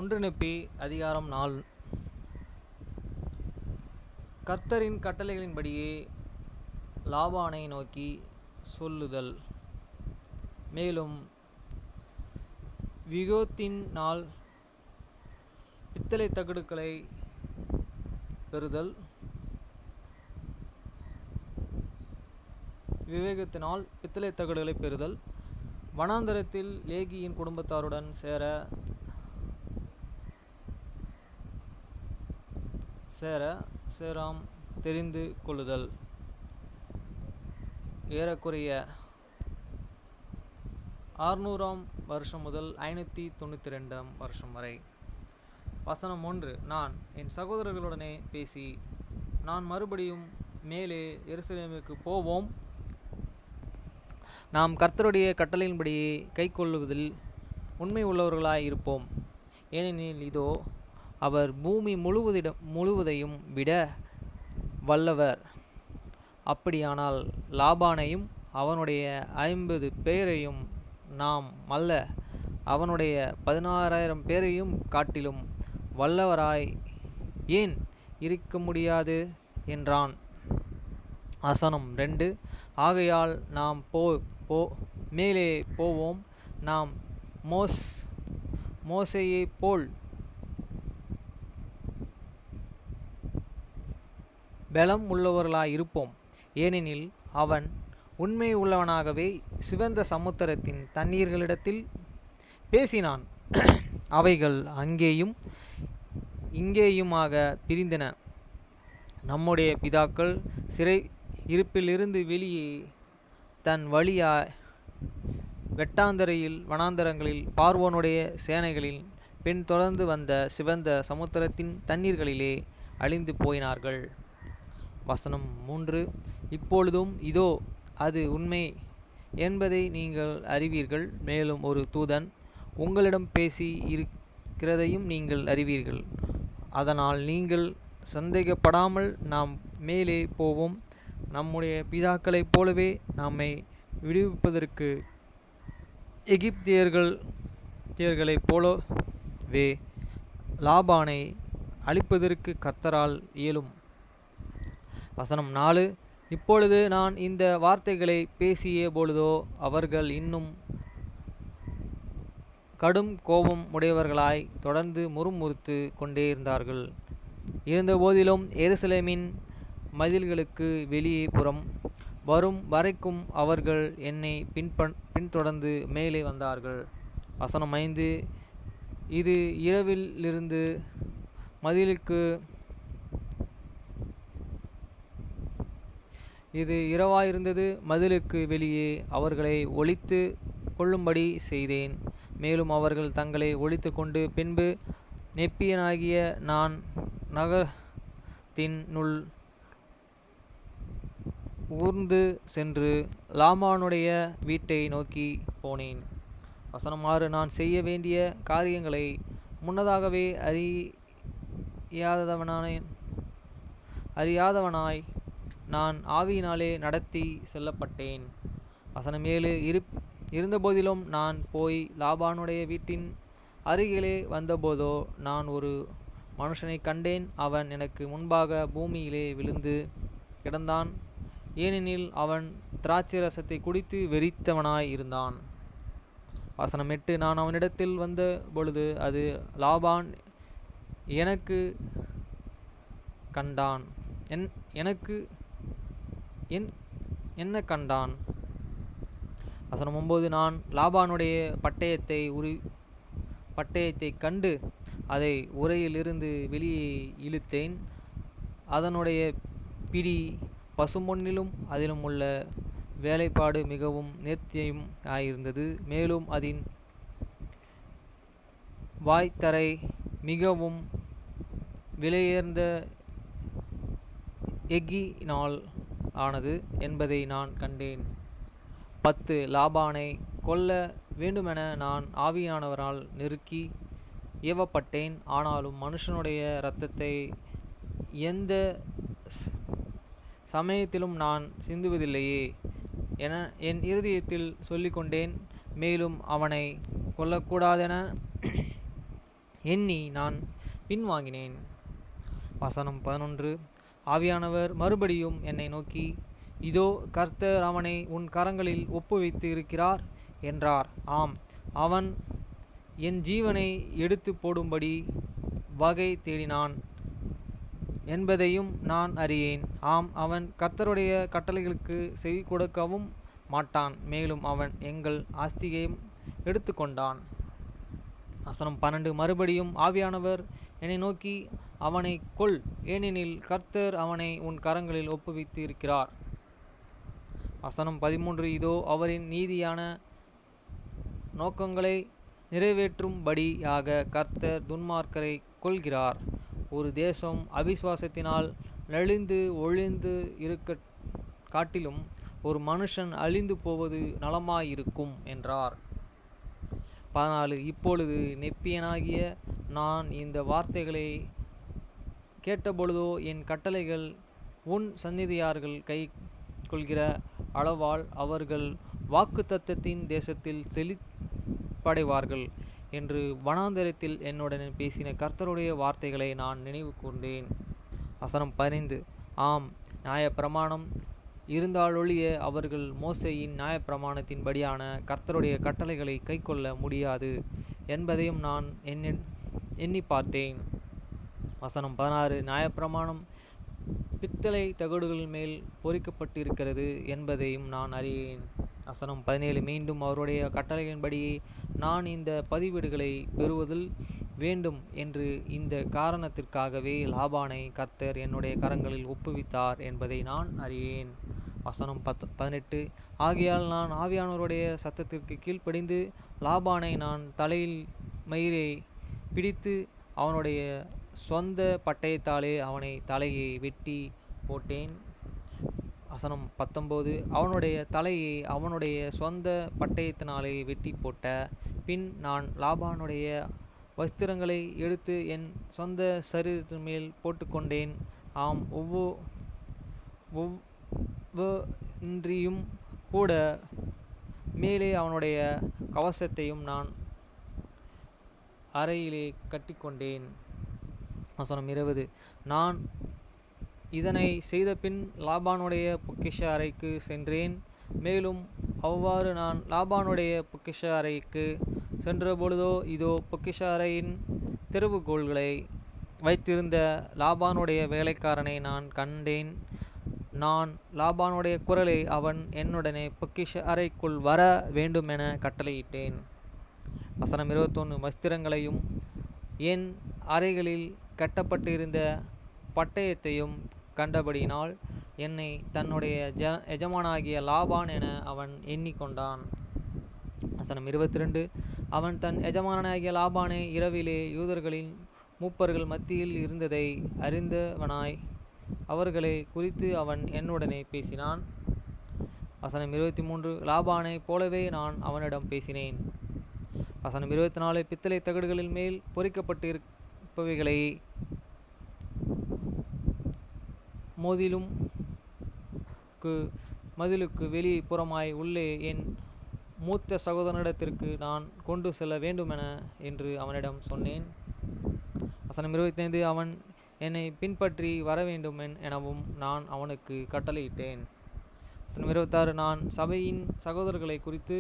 ஒன்றிணைப்பி அதிகாரம் 4. கர்த்தரின் கட்டளைகளின்படியே லாபானை நோக்கி சொல்லுதல். மேலும் விவேகத்தினால் பித்தளை தகடுகளை பெறுதல். வனாந்தரத்தில் லேகியின் குடும்பத்தாருடன் சேராம் தெரிந்து கொள்ளுதல். ஏறக்குறைய 600ஆம் வருஷம் முதல் 592ஆம் வருஷம் வரை. வசனம் 1. நான் என் சகோதரர்களுடனே பேசி, நான் மறுபடியும் மேலே எருசலேமுக்கு போவோம், நாம் கர்த்தருடைய கட்டளையின்படியே கை கொள்ளுவதில் உண்மை உள்ளவர்களாய் இருப்போம். ஏனெனில் இதோ அவர் பூமி முழுவதையும் விட வல்லவர். அப்படியானால் லாபானையும் அவனுடைய 50 பேரையும் நாம் அல்ல, அவனுடைய 16,000 பேரையும் காட்டிலும் வல்லவராய் ஏன் இருக்க முடியாது என்றான். வசனம் 2. ஆகையால் நாம் மேலே போவோம், நாம் மோசேயைப் போல் பலம் உள்ளவர்களாயிருப்போம். ஏனெனில் அவன் உண்மை உள்ளவனாகவே சிவந்த சமுத்திரத்தின் தண்ணீர்களிடத்தில் பேசினான். அவைகள் அங்கேயும் இங்கேயுமாக பிரிந்தன. நம்முடைய பிதாக்கள் சிறை இருப்பிலிருந்து வெளியே தன் வழியாய் வனாந்தரங்களில் பார்வோனுடைய சேனைகளில் பின் தொடர்ந்து வந்த சிவந்த சமுத்திரத்தின் தண்ணீர்களிலே அழிந்து போயினார்கள். வசனம் 3. இப்பொழுதும் இதோ அது உண்மை என்பதை நீங்கள் அறிவீர்கள். மேலும் ஒரு தூதன் உங்களிடம் பேசி இருக்கிறதையும் நீங்கள் அறிவீர்கள். அதனால் நீங்கள் சந்தேகப்படாமல் நாம் மேலே போவோம், நம்முடைய பிதாக்களைப் போலவே நம்மை விடுவிப்பதற்கு எகிப்தியர்களைப் போலவே லாபானை அழிப்பதற்கு கர்த்தரால் இயலும். வசனம் 4. இப்பொழுது நான் இந்த வார்த்தைகளை பேசிய பொழுதோ அவர்கள் இன்னும் கடும் கோபம் உடையவர்களாய் தொடர்ந்து முறுமுறுத்து கொண்டே இருந்தார்கள். இருந்தபோதிலும் எருசலேமின் மதில்களுக்கு வெளியே புறம் வரும் வரைக்கும் அவர்கள் என்னை பின்தொடர்ந்து மேலே வந்தார்கள். வசனம் 5. இது இரவாயிருந்தது. மதிலுக்கு வெளியே அவர்களை ஒளித்து கொள்ளும்படி செய்தேன். மேலும் அவர்கள் தங்களை ஒளித்து கொண்டு பின்பு நெப்பியனாகிய நான் நகரத்தினுள் ஊர்ந்து சென்று லாபானுடைய வீட்டை நோக்கி போனேன். வசனம் 6. நான் செய்ய வேண்டிய காரியங்களை முன்னதாகவே அறியாதவனாய் நான் ஆவியினாலே நடத்தி செல்லப்பட்டேன். வசனம் 7. இருந்தபோதிலும் நான் போய் லாபானுடைய வீட்டின் அருகிலே வந்தபோதோ நான் ஒரு மனுஷனை கண்டேன். அவன் எனக்கு முன்பாக பூமியிலே விழுந்து கிடந்தான், ஏனெனில் அவன் திராட்சை ரசத்தை குடித்து வெறித்தவனாய் இருந்தான். வசனம் 8. நான் அவனிடத்தில் வந்த பொழுது அது லாபான் எனக்கு என்ன கண்டான். வசனம் 9. நான் லாபானுடைய பட்டயத்தை கண்டு அதை உரையில் இருந்து வெளியே இழுத்தேன். அதனுடைய பிடி பசும்பொன்னிலும் அதிலும் உள்ள வேலைப்பாடு மிகவும் நேர்த்தியும் ஆயிருந்தது. மேலும் அதன் வாய்த்தரை மிகவும் விலையேர்ந்த எஃகினால் ஆனது என்பதை நான் கண்டேன். 10. லாபானை கொல்ல வேண்டுமென நான் ஆவியானவரால் நெருக்கி ஏவப்பட்டேன். ஆனாலும் மனுஷனுடைய இரத்தத்தை எந்த சமயத்திலும் நான் சிந்துவதில்லையே என என் இருதயத்தில் சொல்லிக்கொண்டேன். மேலும் அவனை கொல்லக்கூடாதென எண்ணி நான் பின்வாங்கினேன். வசனம் 11. ஆவியானவர் மறுபடியும் என்னை நோக்கி, இதோ கர்த்தர் அவனை உன் கரங்களில் ஒப்புவித்து இருக்கிறார் என்றார். ஆம், அவன் என் ஜீவனை எடுத்து போடும்படி வகை தேடினான் என்பதையும் நான் அறியேன். ஆம், அவன் கர்த்தருடைய கட்டளைகளுக்கு செவி கொடுக்கவும் மாட்டான். மேலும் அவன் எங்கள் ஆஸ்தியையும் எடுத்து கொண்டான். வசனம் 12. மறுபடியும் ஆவியானவர் என்னை நோக்கி, அவனை கொல், ஏனெனில் கர்த்தர் அவனை உன் கரங்களில் ஒப்புவித்து இருக்கிறார். வசனம் 13. இதோ அவரின் நீதியான நோக்கங்களை நிறைவேற்றும்படியாக கர்த்தர் துன்மார்க்கரை கொல்கிறார். ஒரு தேசம் அவிசுவாசத்தினால் நலிந்து ஒழிந்து இருக்க காட்டிலும் ஒரு மனுஷன் அழிந்து போவது நலமாயிருக்கும் என்றார். 14. இப்பொழுது நெப்பியனாகிய நான் இந்த வார்த்தைகளை கேட்டபொழுதோ என் கட்டளைகள் உன் சந்நிதியார்கள் கை கொள்கிற அளவால் அவர்கள் வாக்குத்தத்தத்தின் தேசத்தில் செழிப்படைவார்கள் என்று வனாந்தரத்தில் என்னுடன் பேசின கர்த்தருடைய வார்த்தைகளை நான் நினைவு கூர்ந்தேன். வசனம் 15. ஆம், நியாயப்பிரமாணம் இருந்தாலொழிய அவர்கள் மோசேயின் நியாயப்பிரமாணத்தின்படியான கர்த்தருடைய கட்டளைகளை கைக்கொள்ள முடியாது என்பதையும் நான் எண்ணி பார்த்தேன். வசனம் 16. நியாயப்பிரமாணம் பித்தளை தகடுகள் மேல் பொறிக்கப்பட்டிருக்கிறது என்பதையும் நான் அறியேன். வசனம் 17. மீண்டும் அவருடைய கட்டளையின்படியே நான் இந்த பதிவேடுகளை பெறுவதில் வேண்டும் என்று இந்த காரணத்திற்காகவே லாபானை கர்த்தர் என்னுடைய கரங்களில் ஒப்புவித்தார் என்பதை நான் அறியேன். வசனம் 18. ஆகையால் நான் ஆவியானவருடைய சத்தத்திற்கு கீழ்ப்படிந்து லாபானை நான் தலையில் மயிரை பிடித்து அவனுடைய சொந்த பட்டயத்தாலே அவனை தலையை வெட்டி போட்டேன். வசனம் 19. அவனுடைய தலையை அவனுடைய சொந்த பட்டயத்தினாலே வெட்டி போட்ட பின் நான் லாபானுடைய வஸ்திரங்களை எடுத்து என் சொந்த சரீரத்தின் மேல் போட்டுக்கொண்டேன். ஆம், ஒவ்வொன்றியும் கூட மேலே அவனுடைய கவசத்தையும் நான் அறையிலே கட்டிக்கொண்டேன். வசனம் 20. நான் இதனை செய்த பின் லாபானுடைய பொக்கிஷ அறைக்கு சென்றேன். மேலும் அவ்வாறு நான் லாபானுடைய பொக்கிஷ அறைக்கு சென்றபொழுதோ இதோ பொக்கிஷ அறையின் திறவுகோல்களை வைத்திருந்த லாபானுடைய வேலைக்காரனை நான் கண்டேன். நான் லாபானுடைய குரலை அவன் என்னுடனே பொக்கிஷ அறைக்குள் வர வேண்டுமென கட்டளையிட்டேன். வசனம் 21. வஸ்திரங்களையும் என் அறைகளில் கட்டப்பட்டிருந்த பட்டயத்தையும் கண்டபடியினால் என்னை தன்னுடைய எஜமானாகிய லாபான் என அவன் எண்ணிக்கொண்டான். வசனம் 22. அவன் தன் எஜமானாகிய லாபானை இரவிலே யூதர்களின் மூப்பர்கள் மத்தியில் இருந்ததை அறிந்தவனாய் அவர்களை குறித்து அவன் என்னுடனே பேசினான். வசனம் 23. லாபானை போலவே நான் அவனிடம் பேசினேன். வசனம் 24. பித்தளை தகடுகளின் மேல் பொறிக்கப்பட்டிருப்பவைகளை மதிலுக்கு வெளி புறமாய் உள்ளே என் மூத்த சகோதரனிடத்திற்கு நான் கொண்டு செல்ல வேண்டுமென என்று அவனிடம் சொன்னேன். வசனம் 25. அவன் என்னை பின்பற்றி வர வேண்டும் எனவும் நான் அவனுக்கு கட்டளையிட்டேன். வசனம் 26. நான் சபையின் சகோதரர்களை குறித்து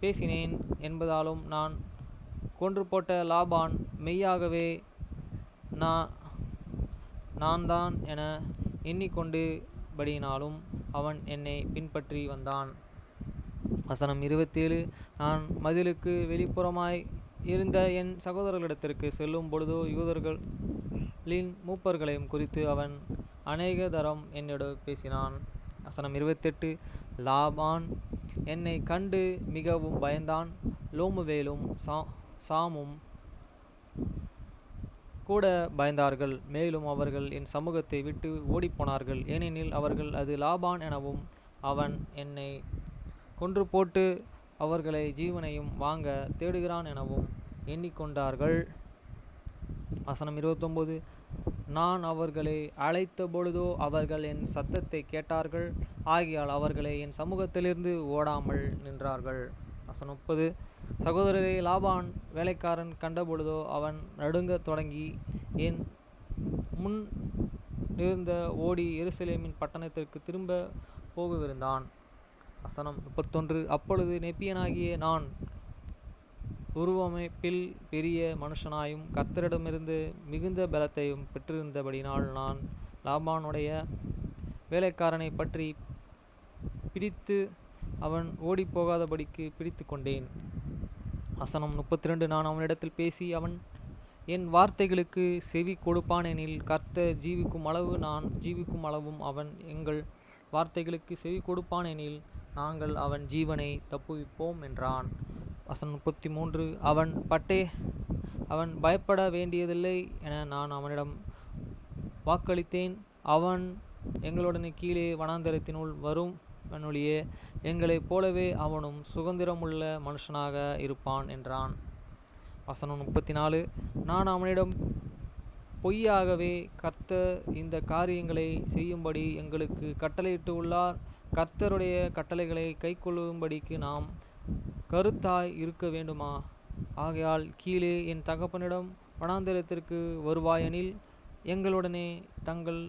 பேசினேன் என்பதாலும் நான் கொன்று போட்ட லாபான் மெய்யாகவே நான் தான் என எண்ணிக்கொண்டபடியினாலும் அவன் என்னை பின்பற்றி வந்தான். வசனம் 27. நான் மதிலுக்கு வெளிப்புறமாய் இருந்த என் சகோதரர்களிடத்திற்கு செல்லும் பொழுதோ யூதர்களின் மூப்பர்களையும் குறித்து அவன் அநேக தரம் என்னோடு பேசினான். வசனம் 28. லாபான் என்னை கண்டு மிகவும் பயந்தான். லோமுவேலும் சாமும் கூட பயந்தார்கள். மேலும் அவர்கள் என் சமூகத்தை விட்டு ஓடிப்போனார்கள். ஏனெனில் அவர்கள் அது லாபான் எனவும் அவன் என்னை கொன்று போட்டு அவர்களை ஜீவனையும் வாங்க தேடுகிறான் எனவும் எண்ணிக்கொண்டார்கள். வசனம் 29. நான் அவர்களை அழைத்த பொழுதோ அவர்கள் என் சத்தத்தை கேட்டார்கள். ஆகையால் அவர்களை என் சமூகத்திலிருந்து ஓடாமல் நின்றார்கள். வசனம் 30. சகோதரரை லாபான் வேலைக்காரன் கண்டபொழுதோ அவன் நடுங்கத் தொடங்கி என் முன் இருந்த ஓடி எருசலேமின் பட்டணத்திற்கு திரும்ப போகவிருந்தான். வசனம் 31. அப்பொழுது நெப்பியனாகிய நான் உருவமைப்பில் பெரிய மனுஷனாயும் கர்த்தரிடமிருந்து மிகுந்த பலத்தையும் பெற்றிருந்தபடினால் நான் லாபானுடைய வேலைக்காரனை பற்றி பிடித்து அவன் ஓடிப்போகாதபடிக்கு பிடித்து கொண்டேன். வசனம் 32. நான் அவனிடத்தில் பேசி அவன் என் வார்த்தைகளுக்கு செவி கொடுப்பானெனில் கர்த்தர் ஜீவிக்கும் அளவு நான் ஜீவிக்கும் அளவும் அவன் எங்கள் வார்த்தைகளுக்கு செவி கொடுப்பானெனில் நாங்கள் அவன் ஜீவனை தப்புவிப்போம் என்றான். வசனம் 33. அவன் பயப்பட வேண்டியதில்லை என நான் அவனிடம் வாக்களித்தேன். அவன் எங்களுடனே கீழே வனாந்தரத்தினுள் வரும் வனொழிய எங்களைப் போலவே அவனும் சுதந்திரமுள்ள மனுஷனாக இருப்பான் என்றான். வசனம் 34. நான் அவனிடம் பொய்யாகவே கர்த்தர் இந்த காரியங்களை செய்யும்படி எங்களுக்கு கட்டளையிட்டு உள்ளார். கர்த்தருடைய கட்டளைகளை கைக்கொள்ளும்படிக்கு நாம் கருத்தாய் இருக்க வேண்டுமா? ஆகையால் கீழே என் தகப்பனிடம் வனாந்தரத்திற்கு வருவாயெனில் எங்களுடனே தங்கள்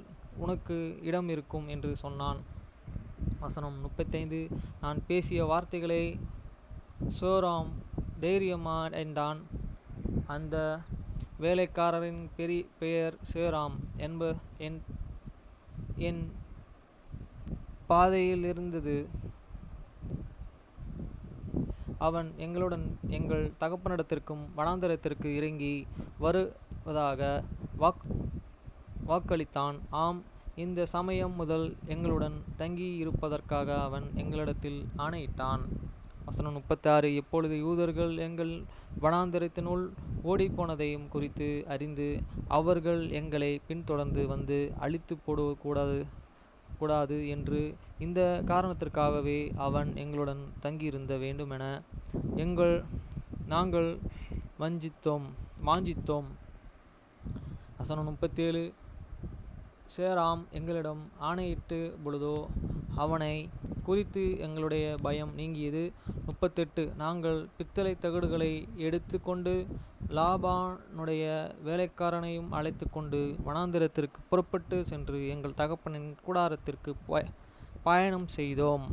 உனக்கு இடம் இருக்கும் என்று சொன்னான். வசனம் 35. நான் பேசிய வார்த்தைகளை சோராம் தைரியமடைந்தான். அந்த வேலைக்காரரின் பெயர் சேராம் என் பாதையில் இருந்தது. அவன் எங்களுடன் எங்கள் தகப்பனிடத்திற்கும் வனாந்தரத்திற்கு இறங்கி வருவதாக வாக்களித்தான். ஆம், இந்த சமயம் முதல் எங்களுடன் தங்கி இருப்பதற்காக அவன் எங்களிடத்தில் ஆணையிட்டான். வசனம் 36. எப்பொழுது யூதர்கள் எங்கள் வனாந்தரத்தினுள் ஓடிப்போனதையும் குறித்து அறிந்து அவர்கள் எங்களை பின்தொடர்ந்து வந்து அழித்து போடக்கூடாது என்று இந்த காரணத்திற்காகவே அவன் எங்களுடன் தங்கியிருந்த வேண்டுமென நாங்கள் வாஞ்சித்தோம். வசனம் 37. சேராம் எங்களிடம் ஆணையிட்டு பொழுதோ அவனை குறித்து எங்களுடைய பயம் நீங்கியது. 38. நாங்கள் பித்தளை தகடுகளை எடுத்து கொண்டு லாபானுடைய வேலைக்காரனையும் அழைத்து கொண்டு வனாந்திரத்திற்கு புறப்பட்டு சென்று எங்கள் தகப்பனின் கூடாரத்திற்கு பயணம் செய்தோம்.